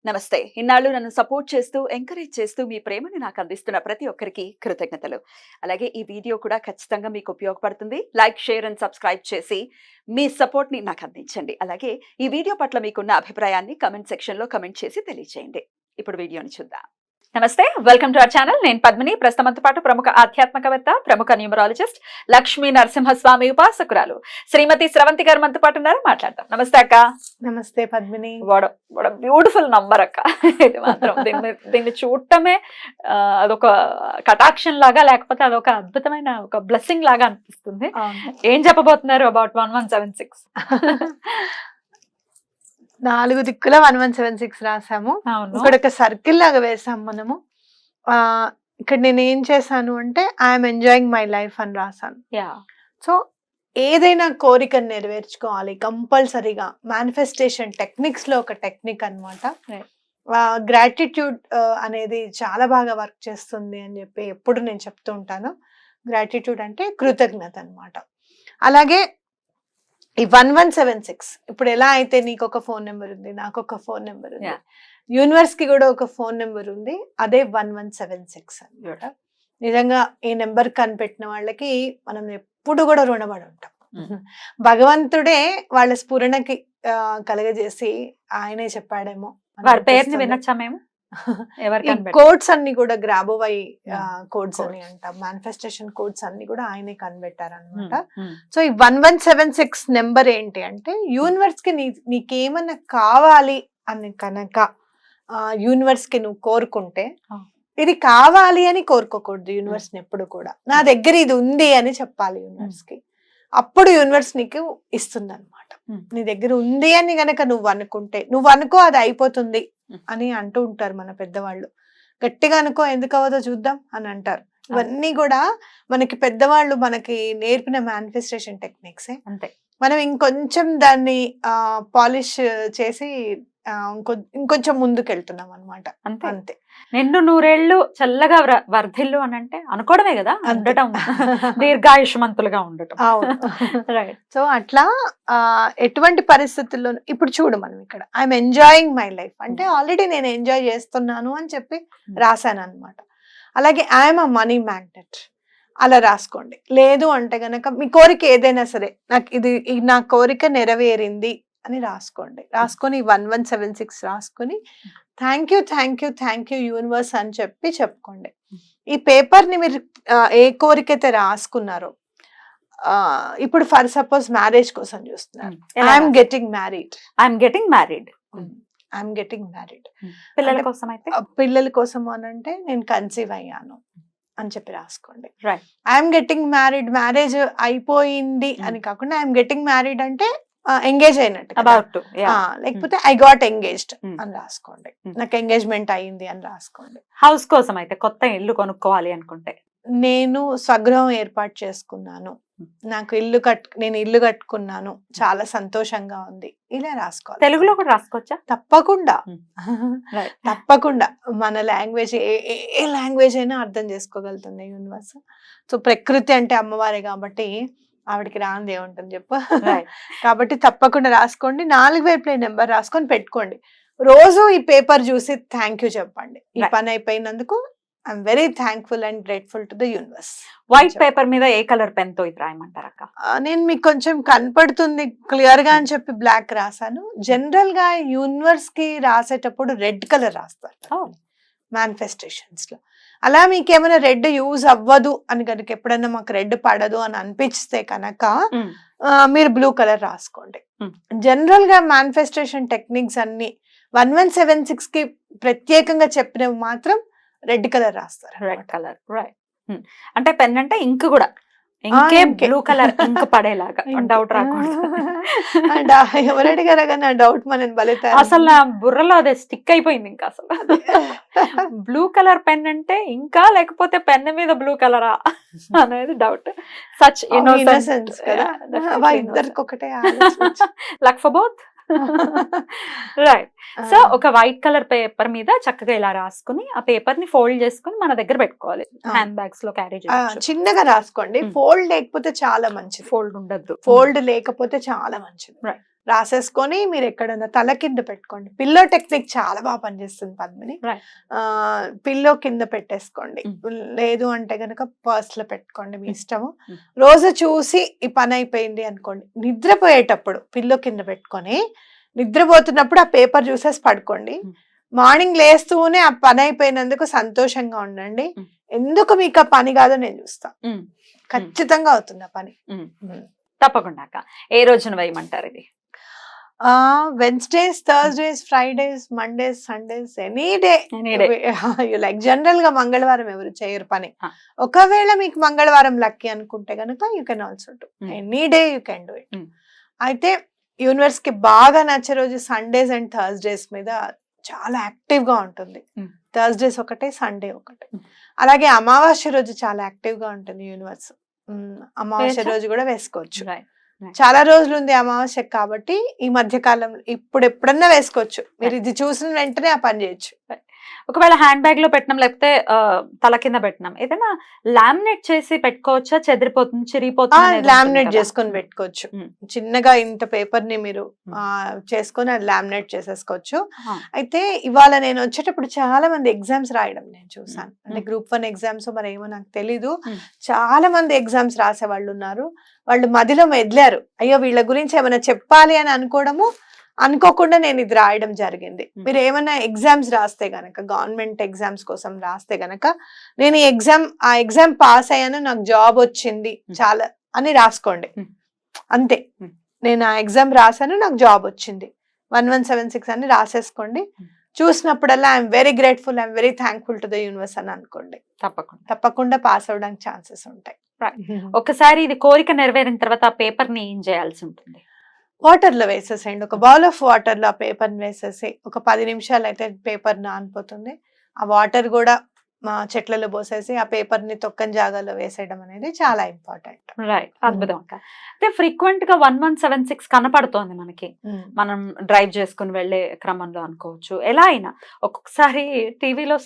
నమస్తే. ఇన్నాళ్ళు నన్ను సపోర్ట్ చేస్తూ, ఎంకరేజ్ చేస్తూ మీ ప్రేమని నాకు అందిస్తున్న ప్రతి ఒక్కరికి కృతజ్ఞతలు. అలాగే ఈ వీడియో కూడా ఖచ్చితంగా మీకు ఉపయోగపడుతుంది. లైక్, షేర్ అండ్ సబ్స్క్రైబ్ చేసి మీ సపోర్ట్‌ని నాకు అందించండి. అలాగే ఈ వీడియో పట్ల మీకున్న అభిప్రాయాన్ని కామెంట్ సెక్షన్‌లో కామెంట్ చేసి తెలియజేయండి. ఇప్పుడు వీడియోని చూద్దాం. నమస్తే, వెల్కమ్ టు అవర్ ఛానల్. నేను పద్మిని. ప్రస్తుతంతో పాటు ప్రముఖ ఆధ్యాత్మికవేత్త, ప్రముఖ న్యూమరాలజిస్ట్, లక్ష్మీ నరసింహస్వామి ఉపాసకురాలు శ్రీమతి స్రవంతి గారు మనతో పాటు ఉన్నారు. మాట్లాడతాం. నమస్తే అక్క. నమస్తే పద్మిని. బ్యూటిఫుల్ నంబర్ అక్క. ఇది మాత్రం దీన్ని చూడటమే అదొక కటాక్షం లాగా, లేకపోతే అదొక అద్భుతమైన ఒక బ్లెస్సింగ్ లాగా అనిపిస్తుంది. ఏం చెప్పబోతున్నారు అబౌట్ 1176? 4 దిక్కుల 1176 రాసాము. ఇక్కడ ఒక సర్కిల్ లాగా వేసాం మనము. ఇక్కడ నేను ఏం చేశాను అంటే ఐఎమ్ ఎంజాయింగ్ మై లైఫ్ అని రాసాను. సో ఏదైనా కోరికను నెరవేర్చుకోవాలి కంపల్సరీగా. మేనిఫెస్టేషన్ టెక్నిక్స్ లో ఒక టెక్నిక్ అన్నమాట. గ్రాటిట్యూడ్ అనేది చాలా బాగా వర్క్ చేస్తుంది అని చెప్పి ఎప్పుడు నేను చెప్తూ ఉంటాను. గ్రాటిట్యూడ్ అంటే కృతజ్ఞత అన్నమాట. అలాగే ఈ 1176 ఇప్పుడు ఎలా అయితే నీకు ఒక ఫోన్ నెంబర్ ఉంది, నాకు ఒక ఫోన్ నెంబర్ ఉంది, యూనివర్స్ కి కూడా ఒక ఫోన్ నెంబర్ ఉంది, అదే 1176 అన్నమాట. నిజంగా ఈ నెంబర్ కనిపెట్టిన వాళ్ళకి మనం ఎప్పుడు కూడా రుణపడి ఉంటాం. భగవంతుడే వాళ్ళ స్ఫురణకి కలగజేసి ఆయనే చెప్పాడేమో. పేరుని వినొచ్చా మేము? కోడ్స్ అన్ని కూడా గ్రాబోవై కోడ్స్ అని అంటాం. మేనిఫెస్టేషన్ కోడ్స్ అన్ని కూడా ఆయనే కనిపెట్టారనమాట. సో ఈ 1176 నెంబర్ ఏంటి అంటే యూనివర్స్ కి నీకేమన్నా కావాలి అని కనుక యూనివర్స్ కి నువ్వు కోరుకుంటే, ఇది కావాలి అని కోరుకోకూడదు యూనివర్స్ ని ఎప్పుడు కూడా. నా దగ్గర ఇది ఉంది అని చెప్పాలి యూనివర్స్ కి. అప్పుడు యూనివర్స్ నీకు ఇస్తుంది అనమాట. నీ దగ్గర ఉంది అని గనక నువ్వు అనుకుంటే, నువ్వు అనుకో అది అయిపోతుంది అని అంటూ ఉంటారు మన పెద్దవాళ్ళు. గట్టిగా అనుకో, ఎందుకు అవ్వదో చూద్దాం అని అంటారు. ఇవన్నీ కూడా మనకి పెద్దవాళ్ళు మనకి నేర్పిన మేనిఫెస్టేషన్ టెక్నిక్సే. అంతే. మనం ఇంకొంచెం దాన్ని పాలిష్ చేసి ఇంకొంచెం ముందుకెళ్తున్నాం అనమాట. అంతే. నిండు నూరేళ్లు చల్లగా వర్ధిల్లు అని అంటే అనుకోవడమే కదా, ఉండటం, దీర్ఘాయుష్మంతులుగా ఉండటం. సో అట్లా ఎటువంటి పరిస్థితుల్లో ఇప్పుడు చూడు, మనం ఇక్కడ ఐఎమ్ ఎంజాయింగ్ మై లైఫ్ అంటే ఆల్రెడీ నేను ఎంజాయ్ చేస్తున్నాను అని చెప్పి రాశాను అనమాట. అలాగే ఐఎమ్ అ మనీ మ్యాగ్నెట్ అలా రాసుకోండి. లేదు అంటే గనక మీ కోరిక ఏదైనా సరే, నాకు ఇది నా కోరిక నెరవేరింది అని రాసుకోండి. రాసుకొని 1176 రాసుకొని థ్యాంక్ యూ యూనివర్స్ అని చెప్పి చెప్పుకోండి. ఈ పేపర్ ని మీరు ఏ కోరికైతే రాసుకున్నారో, ఇప్పుడు ఫర్ సపోజ్ మ్యారేజ్ కోసం చూస్తున్నారు. I'm getting married. పిల్లల కోసం అయితే, పిల్లల కోసం అని అంటే నేను కన్సీవ్ అయ్యాను అని చెప్పి రాసుకోండి. ఐఎమ్ గెటింగ్ మ్యారీడ్, మ్యారేజ్ అయిపోయింది అని కాకుండా ఐఎమ్ గెటింగ్ మ్యారీడ్ అంటే ఎంగేజ్ అయినట్టు, లేకపోతే ఐ గాట్ ఎంగేజ్డ్ అని రాసుకోండి. నాకు ఎంగేజ్మెంట్ అయ్యింది అని రాసుకోండి. హౌస్ కోసం అయితే, కొత్త ఇల్లు కొనుక్కోవాలి అనుకుంటే, నేను స్వగృహం ఏర్పాటు చేసుకున్నాను, నాకు నేను ఇల్లు కట్టుకున్నాను, చాలా సంతోషంగా ఉంది, ఇలా రాసుకోవాలి. తెలుగులో కూడా రాసుకోవచ్చా? తప్పకుండా మన లాంగ్వేజ్ ఏ లాంగ్వేజ్ అయినా అర్థం చేసుకోగలుగుతుంది యూనివర్స్. సో ప్రకృతి అంటే అమ్మవారే కాబట్టి ఆవిడకి రాంది ఏముంటుంది చెప్పు. కాబట్టి తప్పకుండా రాసుకోండి. 4 వైపుల నెంబర్ రాసుకొని పెట్టుకోండి. రోజు ఈ పేపర్ చూసి థ్యాంక్ యూ చెప్పండి. ఈ పని అయిపోయినందుకు I'm very thankful and grateful to the universe. White paper మీద ఏ కలర్ పెన్ తో ఇది రాయమంటారు అక్క? నేను మీకు కొంచెం కనపడుతుంది క్లియర్ గా అని చెప్పి బ్లాక్ రాసాను. జనరల్ గా యూనివర్స్ కి రాసేటప్పుడు రెడ్ కలర్ రాస్తారు మేనిఫెస్టేషన్స్ లో. అలా మీకేమైనా రెడ్ యూజ్ అవ్వదు అని కనుక, ఎప్పుడన్నా మాకు రెడ్ పడదు అని అనిపిస్తే కనుక మీరు బ్లూ కలర్ రాసుకోండి. జనరల్ గా మేనిఫెస్టేషన్ టెక్నిక్స్ అన్ని 1176 కి ప్రత్యేకంగా చెప్పినవి మాత్రం రెడ్ కలర్ రాస్తారు. Red colour, right. అంటే పెన్ అంటే ఇంక్ కూడా ఇంకే బ్లూ కలర్ ఇంక్ పడేలాగా, డౌట్ రాకూడదు. ఎవరు అడిగారా కానీ ఆ డౌట్ మనం బలితే అసలు నా బుర్రలో అదే స్టిక్ అయిపోయింది. ఇంకా అసలు బ్లూ కలర్ పెన్ అంటే ఇంకా, లేకపోతే పెన్ మీద బ్లూ కలరా అనేది డౌట్. సచ్ ఇన్నోసెన్స్ కదా, ఇద్దరికి ఒకటే. Luck for both. Right. So ఒక వైట్ కలర్ పేపర్ మీద చక్కగా ఇలా రాసుకుని ఆ పేపర్ ని ఫోల్డ్ చేసుకుని మన దగ్గర పెట్టుకోవాలి. హ్యాండ్ బ్యాగ్స్ లో క్యారీ చేయొచ్చు. చిన్నగా రాసుకోండి. ఫోల్డ్ లేకపోతే చాలా మంచిది. ఫోల్డ్ ఉండద్దు. ఫోల్డ్ లేకపోతే చాలా మంచిది. రాసేసుకొని మీరు ఎక్కడన్నా తల కింద పెట్టుకోండి. పిల్లో టెక్నిక్ చాలా బాగా పనిచేస్తుంది పద్మిని. పిల్లో కింద పెట్టేసుకోండి, లేదు అంటే గనక పర్స్ లో పెట్టుకోండి, మీ ఇష్టము. రోజు చూసి ఈ పని అయిపోయింది అనుకోండి, నిద్రపోయేటప్పుడు పిల్లో కింద పెట్టుకొని నిద్రపోతున్నప్పుడు ఆ పేపర్ చూసేసి పడుకోండి. మార్నింగ్ లేస్తూనే ఆ పని అయిపోయినందుకు సంతోషంగా ఉండండి. ఎందుకు మీకు ఆ పని కాదో నేను చూస్తా, ఖచ్చితంగా అవుతుంది ఆ పని. తప్పకుండా అక్క. ఏ రోజున వేయమంటారు ఇది? Wednesdays, Thursdays, Fridays, Mondays, Sundays, any day you like. General గా మంగళవారం ఎవరు చేయరు పని. ఒకవేళ మీకు మంగళవారం లక్కీ అనుకుంటే గనుక you can also do any day, you can do it. అయితే యూనివర్స్ కి బాగా నచ్చే రోజు సండేస్ అండ్ థర్స్డేస్ మీద చాలా యాక్టివ్ గా ఉంటుంది. థర్స్డేస్ ఒకటే, సండే ఒకటే. అలాగే అమావాస్య రోజు చాలా యాక్టివ్ గా ఉంటుంది యూనివర్స్. అమావాస్య రోజు కూడా వేసుకోవచ్చు. చాలా రోజులు ఉంది అమావాస్య కాబట్టి ఈ మధ్య కాలం ఇప్పుడు ఎప్పుడన్నా వేసుకోవచ్చు. మీరు ఇది చూసిన వెంటనే ఆ పని చేయొచ్చు. ఒకవేళ హ్యాండ్ బ్యాగ్ లో పెట్టినాం, లేకపోతే తల కింద పెట్టినాం, ఏదైనా లామినేట్ చేసి పెట్టుకోవచ్చా? చెదిరిపోతుంది, చిరిగిపోతుంది? లామినేట్ చేసుకొని పెట్టుకోవచ్చు. చిన్నగా ఇంత పేపర్ ని మీరు చేసుకొని అది లామినేట్ చేసేసుకోవచ్చు. అయితే ఇవాళ నేను వచ్చేటప్పుడు చాలా మంది ఎగ్జామ్స్ రాయడం నేను చూసాను. అంటే గ్రూప్ 1 ఎగ్జామ్స్ మరి ఏమో నాకు తెలీదు. చాలా మంది ఎగ్జామ్స్ రాసే వాళ్ళు ఉన్నారు. వాళ్ళు మదిలో మెదిలారు, అయ్యో వీళ్ళ గురించి ఏమైనా చెప్పాలి అని అనుకోవడము, అనుకోకుండా నేను ఇది రాయడం జరిగింది. మీరు ఏమైనా ఎగ్జామ్స్ రాస్తే గనక, గవర్నమెంట్ ఎగ్జామ్స్ కోసం రాస్తే గనక, నేను ఆ ఎగ్జామ్ పాస్ అయ్యాను, నాకు జాబ్ వచ్చింది చాలా అని రాసుకోండి. అంతే, నేను ఆ ఎగ్జామ్ రాశాను, నాకు జాబ్ వచ్చింది 1176 అని రాసేసుకోండి. చూసినప్పుడల్లా I'm very grateful, I'm very thankful to the universe అని అనుకోండి. తప్పకుండా పాస్ అవడానికి ఛాన్సెస్ ఉంటాయి. ఒకసారి ఇది కోరిక నెరవేరిన తర్వాత ఆ పేపర్ ని ఏం చేయాల్సి ఉంటుంది? వాటర్ లో వేసేసేయండి. ఒక బౌల్ ఆఫ్ వాటర్ లో ఆ పేపర్ వేసేసి ఒక 10 నిమిషాలు అయితే పేపర్ నానిపోతుంది. ఆ వాటర్ కూడా చెట్లలో పోసేసి ఆ పేపర్ ని తొక్కని జాగాలో వేసేయడం అనేది చాలా ఇంపార్టెంట్. రైట్, అద్భుతం అక్క. అయితే ఫ్రీక్వెంట్ గా 1176 కనపడుతోంది మనకి, మనం డ్రైవ్ చేసుకుని వెళ్లే క్రమంలో అనుకోవచ్చు. ఎలా అయినా ఒక్కొక్కసారి టీవీలో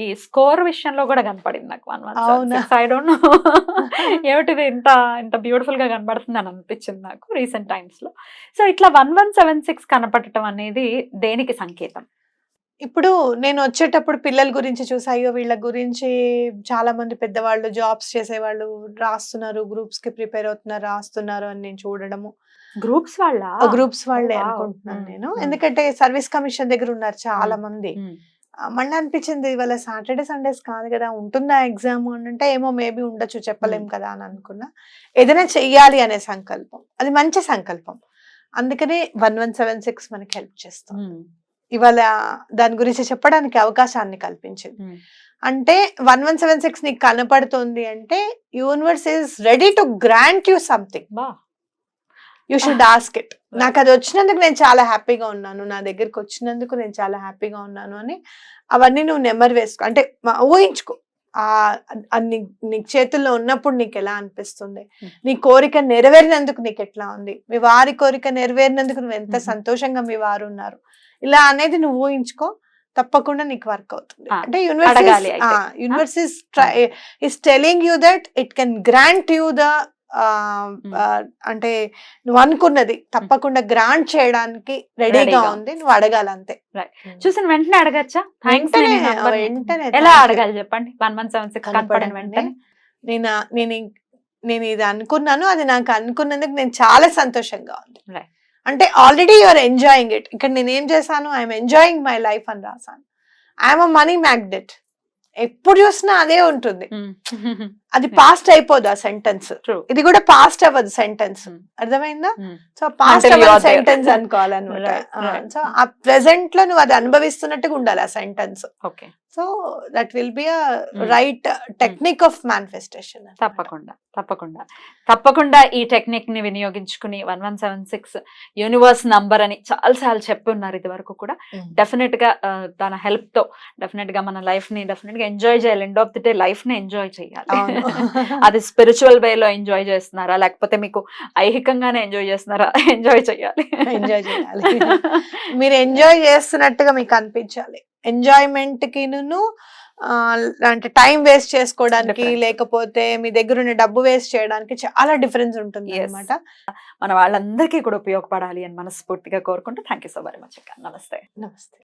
ఈ స్కోర్ విషయంలో కూడా కనపడింది నాకు 1176. ఐ డోంట్ నో ఏమిటిది ఇంత బ్యూటిఫుల్ గా కనబడుతుంది అని అనిపించింది నాకు రీసెంట్ టైమ్స్ లో. సో ఇట్లా 1176 కనపడటం అనేది దేనికి సంకేతం? ఇప్పుడు నేను వచ్చేటప్పుడు పిల్లల గురించి చూసి, అయ్యో వీళ్ళ గురించి చాలా మంది పెద్దవాళ్ళు జాబ్స్ చేసేవాళ్ళు రాస్తున్నారు, గ్రూప్స్ కి ప్రిపేర్ అవుతున్నారు, రాస్తున్నారు అని నేను చూడడము. గ్రూప్స్ వాళ్ళే అనుకుంటున్నాను నేను. ఎందుకంటే సర్వీస్ కమిషన్ దగ్గర ఉన్నారు చాలా మంది. మళ్ళీ అనిపించింది ఇవాళ సాటర్డే సండేస్ కాదు కదా, ఉంటుందా ఎగ్జామ్ అని అంటే, ఏమో మేబీ ఉండొచ్చు, చెప్పలేం కదా అని అనుకున్నా. ఏదైనా చెయ్యాలి అనే సంకల్పం, అది మంచి సంకల్పం. అందుకనే 1176 మనకి హెల్ప్ చేస్తాం. ఇవాళ దాని గురించి చెప్పడానికి అవకాశాన్ని కల్పించింది. అంటే 1176 నీకు కనపడుతుంది అంటే universe is ready to grant you something. You should ask it. నాకు అది వచ్చినందుకు నేను చాలా హ్యాపీగా ఉన్నాను, నా దగ్గరికి వచ్చినందుకు నేను చాలా హ్యాపీగా ఉన్నాను అని అవన్నీ నువ్వు నెంబర్ వేసుకో. అంటే ఊహించుకో, నీ చేతుల్లో ఉన్నప్పుడు నీకు ఎలా అనిపిస్తుంది, నీ కోరిక నెరవేరినందుకు నీకు ఎట్లా ఉంది, మీ వారి కోరిక నెరవేరినందుకు నువ్వు ఎంత సంతోషంగా మీ వారు ఉన్నారు, ఇలా అనేది నువ్వు ఊహించుకో, తప్పకుండా నీకు వర్క్ అవుతుంది. అంటే universe is telling you that it can grant you the అంటే నువ్వు అనుకున్నది తప్పకుండా గ్రాంట్ చేయడానికి రెడీగా ఉంది, నువ్వు అడగాలంతే. చూసిన వెంటనే అడగచ్చా? వెంటనే ఎలా అడగాలి చెప్పండి? 1176 కనపడిన వెంటనే నేను ఇది అనుకున్నాను, అది నాకు అనుకున్నందుకు నేను చాలా సంతోషంగా ఉంది అంటే ఆల్రెడీ యూఆర్ ఎంజాయింగ్ ఇట్. ఇక్కడ నేను ఏం చేశాను, ఐఎమ్ ఎంజాయింగ్ మై లైఫ్ అని రాశాను. ఐఎమ్ అ మనీ మ్యాగ్నెట్, ఎప్పుడు చూసినా అదే ఉంటుంది. అది పాస్ట్ అయిపోదు ఆ సెంటెన్స్, ఇది కూడా పాస్ట్ అవ్వదు సెంటెన్స్. అర్థమైందా? సో పాస్ట్ అవ్వదు సెంటెన్స్ అనుకోవాలన్నమాట. సో ఆ ప్రెసెంట్ లో నువ్వు అది అనుభవిస్తున్నట్టుగా ఉండాలి ఆ sentence. So that will be a right technique of manifestation. తప్పకుండా ఈ టెక్నిక్ ని వినియోగించుకుని 1176 యూనివర్స్ నంబర్ అని చాలాసార్లు చెప్పి ఉన్నారు ఇది వరకు కూడా. డెఫినెట్ గా తన హెల్ప్ తో డెఫినెట్ గా మన లైఫ్ ని డెఫినెట్ గా ఎంజాయ్ చేయాలి. End of the day life ని ఎంజాయ్ చేయాలి. అది స్పిరిచువల్ వేలో ఎంజాయ్ చేస్తున్నారా, లేకపోతే మీకు ఐహికంగానే ఎంజాయ్ చేస్తున్నారా? ఎంజాయ్ చేయాలి. మీరు ఎంజాయ్ చేస్తున్నట్టుగా మీకు అనిపించాలి. ఎంజాయ్మెంట్ కి అంటే టైం వేస్ట్ చేసుకోవడానికి Difference. లేకపోతే మీ దగ్గర ఉన్న డబ్బు వేస్ట్ చేయడానికి చాలా డిఫరెన్స్ ఉంటుంది Yes. అనమాట. మన వాళ్ళందరికీ కూడా ఉపయోగపడాలి అని మనస్ఫూర్తిగా కోరుకుంటూ thank you so very much అక్క. నమస్తే. నమస్తే.